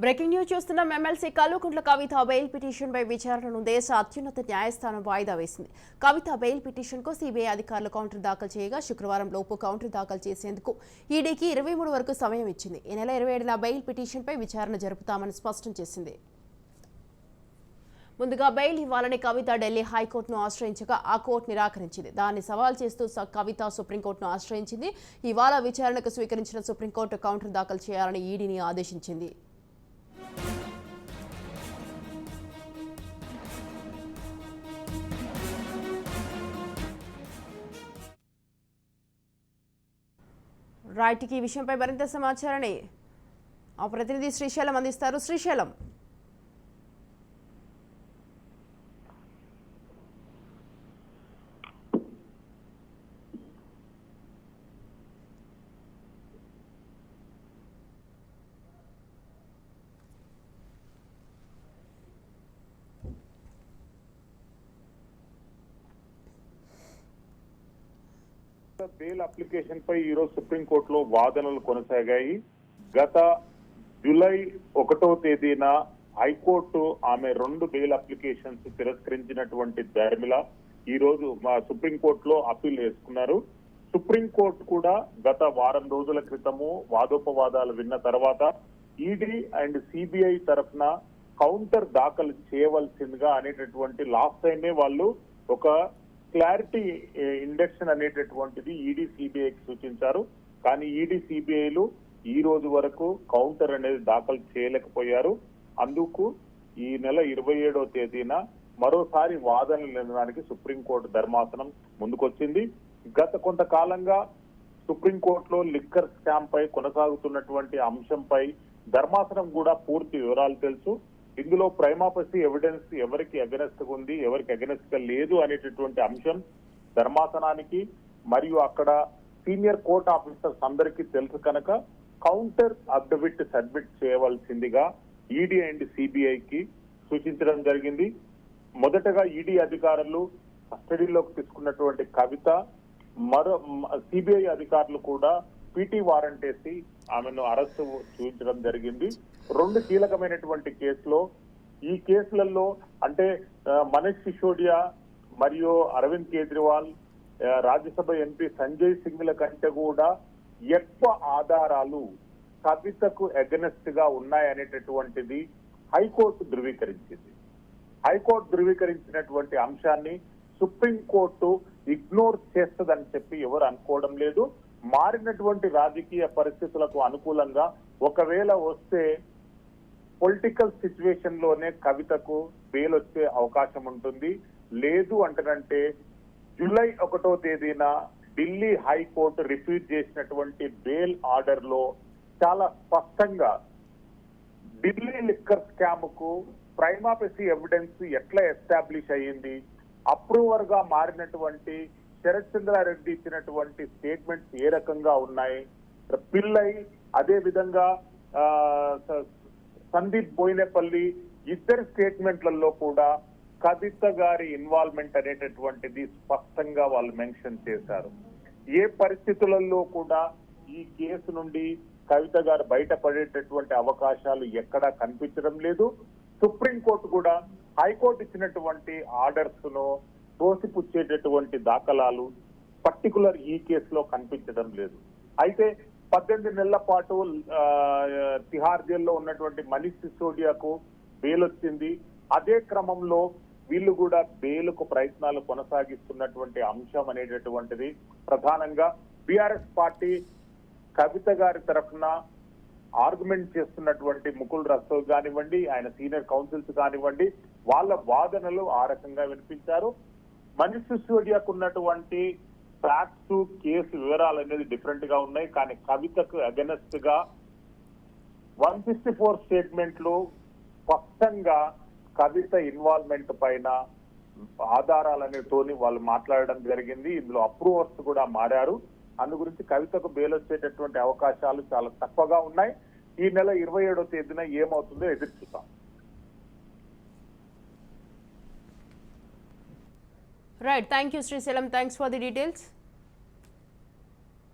Breaking news చూస్తున్నాం. MLC Kalvakuntla Kavitha bail పిటిషన్పై విచారణను దేశ అత్యున్నత న్యాయస్థానం వాయిదా వేసింది. కవిత బెయిల్ పిటిషన్కు సీబీఐ అధికారులు కౌంటర్ దాఖలు చేయగా శుక్రవారం లోపు కౌంటర్ దాఖలు చేసేందుకు ఈడీకి 23 వరకు సమయం ఇచ్చింది. ఈ నెల 27న బెయిల్ పిటిషన్పై విచారణ జరుపుతామని స్పష్టం చేసింది. ముందుగా బెయిల్ ఇవ్వాలని కవిత ఢిల్లీ హైకోర్టును ఆశ్రయించగా ఆ కోర్టు నిరాకరించింది. దాన్ని సవాల్ చేస్తూ కవిత సుప్రీంకోర్టును ఆశ్రయించింది. ఇవాళ విచారణకు స్వీకరించిన సుప్రీంకోర్టు కౌంటర్ దాఖలు చేయాలని ఈడీని ఆదేశించింది. రైట్కి ఈ విషయంపై మరింత సమాచారాన్ని ఆ ప్రతినిధి శ్రీశైలం అందిస్తారు. శ్రీశైలం, బెయిల్ అప్లికేషన్ పై ఈరోజు సుప్రీంకోర్టులో వాదనలు కొనసాగాయి. గత జూలై 1వ తేదీన హైకోర్టు ఆమె 2 బెయిల్ అప్లికేషన్స్ తిరస్కరించినటువంటి ధర్మిల ఈ రోజు సుప్రీంకోర్టులో అప్పీల్ వేసుకున్నారు. సుప్రీంకోర్టు కూడా గత వారం రోజుల క్రితము వాదోపవాదాలు విన్న తర్వాత ఈడీ అండ్ సిబిఐ తరఫున కౌంటర్ దాఖలు చేయవలసిందిగా అనేటటువంటి లాస్ట్ టైమే వాళ్ళు ఒక క్లారిటీ ఇండక్షన్ అనేటటువంటిది ఈడీ సిబిఐకి సూచించారు. కానీ ఈడీ సిబిఐలు ఈ రోజు వరకు కౌంటర్ అనేది దాఖలు చేయలేకపోయారు. అందుకు ఈ నెల 27వ తేదీన మరోసారి వాదనలు వినడానికి సుప్రీంకోర్టు ధర్మాసనం ముందుకొచ్చింది. గత కొంతకాలంగా సుప్రీంకోర్టులో లిక్కర్ స్కామ్ పై కొనసాగుతున్నటువంటి అంశంపై ధర్మాసనం కూడా పూర్తి వివరాలు తెలుసు. ఇందులో ప్రైమాపసి ఎవిడెన్స్ ఎవరికి అగెనెస్ట్ ఉంది, ఎవరికి అగెనెస్ట్ గా లేదు అనేటటువంటి అంశం ధర్మాసనానికి మరియు అక్కడ సీనియర్ కోర్ట్ ఆఫీసర్స్ అందరికీ తెలుసు కనుక కౌంటర్ అఫిడవిట్ సబ్మిట్ చేయవలసిందిగా ఈడీ అండ్ సిబిఐకి సూచించడం జరిగింది. మొదటగా ఈడీ అధికారులు కస్టడీలోకి తీసుకున్నటువంటి కవిత, మరో సిబిఐ అధికారులు కూడా పీటీ వారెంట్ వేసి ఆమెను అరెస్టు చూపించడం జరిగింది. 2 కీలకమైనటువంటి కేసులో ఈ కేసులలో అంటే మనీష్ సిసోడియా మరియు అరవింద్ కేజ్రీవాల్, రాజ్యసభ ఎంపీ సంజయ్ సింగ్ల కంటే కూడా ఎక్కువ ఆధారాలు కవితకు అగెనెస్ట్ గా ఉన్నాయనేటటువంటిది హైకోర్టు ధృవీకరించింది. హైకోర్టు ధృవీకరించినటువంటి అంశాన్ని సుప్రీంకోర్టు ఇగ్నోర్ చేస్తుందని చెప్పి ఎవరు అనుకోవడం లేదు. మారినటువంటి రాజకీయ పరిస్థితులకు అనుకూలంగా ఒకవేళ వస్తే పొలిటికల్ సిచ్యువేషన్ లోనే కవితకు బెయిల్ వచ్చే అవకాశం ఉంటుంది. లేదు అంటేనంటే జూలై 1వ తేదీన ఢిల్లీ హైకోర్టు రిఫ్యూజ్ చేసినటువంటి బెయిల్ ఆర్డర్ లో చాలా స్పష్టంగా ఢిల్లీ లిక్కర్ స్కామ్ కు ప్రైమాపసి ఎవిడెన్స్ ఎట్లా ఎస్టాబ్లిష్ అయ్యింది, అప్రూవర్ గా మారినటువంటి శరత్ చంద్రారెడ్డి ఇచ్చినటువంటి స్టేట్మెంట్స్ ఏ రకంగా ఉన్నాయి, పిల్లై అదే విధంగా సందీప్ బోయినపల్లి ఇద్దరు స్టేట్మెంట్లలో కూడా కవిత గారి ఇన్వాల్వ్మెంట్ అనేటటువంటిది స్పష్టంగా వాళ్ళు మెన్షన్ చేశారు. ఏ పరిస్థితులలో కూడా ఈ కేసు నుండి కవిత గారు బయటపడేటటువంటి అవకాశాలు ఎక్కడా కనిపించడం లేదు. సుప్రీంకోర్టు కూడా హైకోర్టు ఇచ్చినటువంటి ఆర్డర్స్ ను తోసిపుచ్చేటటువంటి దాఖలాలు పర్టికులర్ ఈ కేసులో కనిపించడం లేదు. అయితే 18 నెలల పాటు తిహార్ జైల్లో ఉన్నటువంటి మనీష్ సిసోడియాకు బెయిల్ వచ్చింది. అదే క్రమంలో వీళ్ళు కూడా బెయిల్కు ప్రయత్నాలు కొనసాగిస్తున్నటువంటి అంశం అనేటటువంటిది ప్రధానంగా బీఆర్ఎస్ పార్టీ కవిత గారి తరఫున ఆర్గ్యుమెంట్ చేస్తున్నటువంటి ముకుల్ రస్తోగి కానివ్వండి, ఆయన సీనియర్ కౌన్సిల్స్ కానివ్వండి, వాళ్ళ వాదనలు ఆ రకంగా వినిపించారు. మనీష్ సిసోడియాకు ఉన్నటువంటి ఫ్యాక్ట్స్, కేసు వివరాలు అనేది డిఫరెంట్ గా ఉన్నాయి. కానీ కవితకు అగెనెస్ట్ గా 164 స్టేట్మెంట్లు స్పష్టంగా కవిత ఇన్వాల్వ్మెంట్ పైన ఆధారాలనేతోని వాళ్ళు మాట్లాడడం జరిగింది. ఇందులో అప్రూవర్స్ కూడా మారారు. అందు గురించి కవితకు బెయిల్ వచ్చేటటువంటి అవకాశాలు చాలా తక్కువగా ఉన్నాయి. ఈ నెల 27వ తేదీన ఏమవుతుందో ఎదురు చూద్దాం. Right. Thank you, Sri Selam. Thanks for the details.